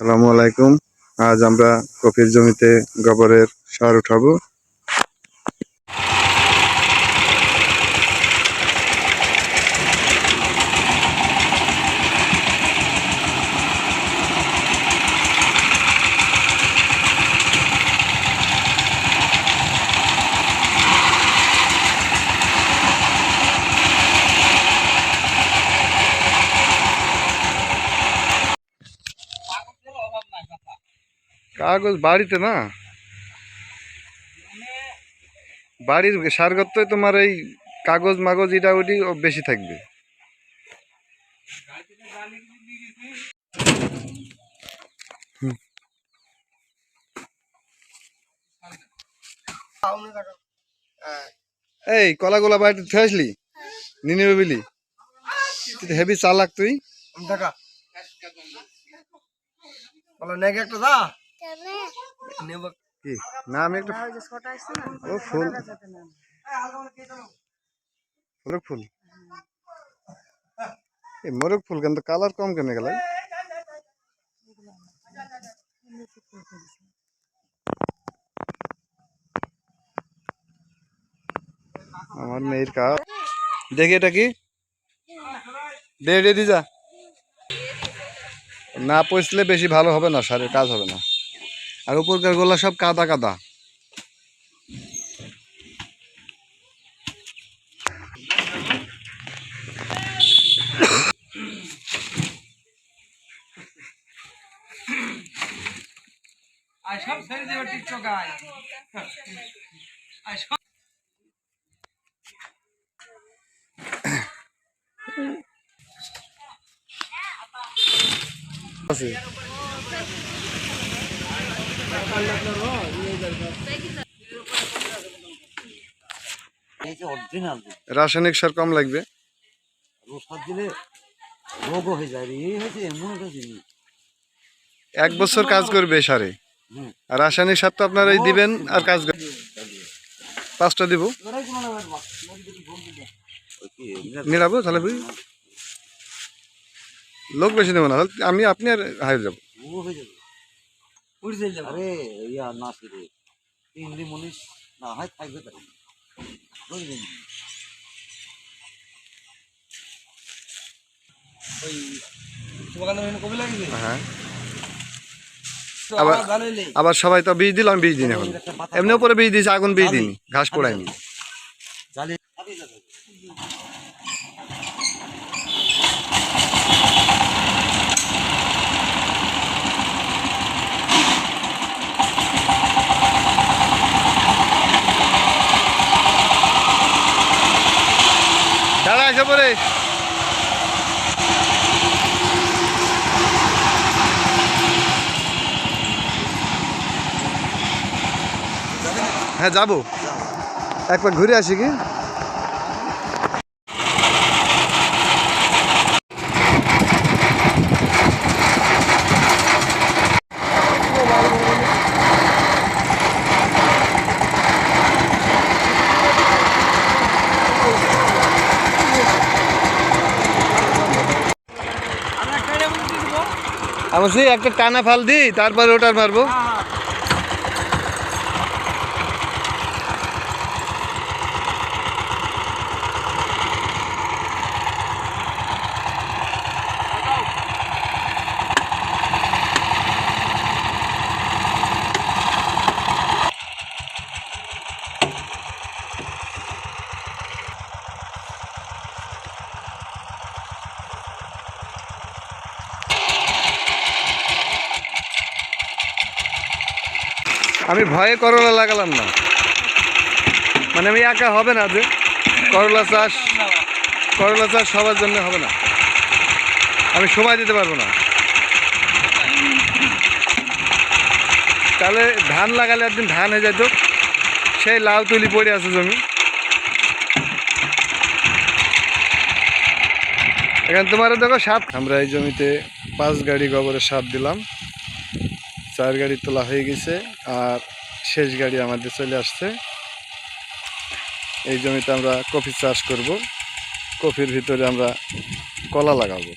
আসসালামু আলাইকুম। আজ আমরা কফির জমিতে গোবরের সার উঠাবো। কাগজ বাড়িতে না, বাড়ির সারগত্তই তোমার এই কাগজ মাগজ এটা ওটি বেশি থাকবে। এই কলাগুলা বাড়িতে থুয়ে আসলি নিয়ে নেবে বিলি, হেভি চালাক তুই। কি না আমি একটা ও ফুল মোরগ ফুল, এই মোরগ ফুল কিন্তু কালার কম কেন গেল? আমার মেয়ের কাজ দেখি, এটা কি দে দি যা, না পচলে বেশি ভালো হবে না, সারের কাজ হবে না। আর উপরকার গোলা সব কাদা কাদা। রাসায়নিক সার কম লাগবে, এক বছর কাজ করবে সারে। আর রাসায়নিক সার তো আপনারা দিবেন আর কাজ করবে। 5টা দিব নিরাবো তাহলে বুঝি, লোক বেশি দেবো না, আমি আপনি আর হারিয়ে যাবো। হ্যাঁ আবার সবাই তো বীজ দিল, আমি বীজ দিন এখন এমনি উপরে বীজ দিয়েছি, আগুন বীজ দিন, ঘাস পোড়ায়নি। দাঁড়া এসে পরে হ্যাঁ যাবো, একবার ঘুরে আসি কি। অবশ্যই একটা টানা ফাল দিই, তারপরে ওটার মারবো। আমি ভয়ে করলা লাগালাম না, মানে আমি একা হবে না, যে করলা চাষ সবার জন্য হবে না, আমি সময় দিতে পারবো না। তাহলে ধান লাগালে একদিন ধান হয়ে যেত, সেই লাউ তুলি পড়ে আছে জমি। এখানে তোমারও দেখো সাপ। আমরা এই জমিতে 5 গাড়ি গোবরের সার দিলাম, 4 গাড়ি তোলা হয়ে গেছে, আর শেষ গাড়ি আমাদের চলে আসছে। এই জমিতে আমরা কফি চাষ করব, কফির ভিতরে আমরা কলা লাগাবো।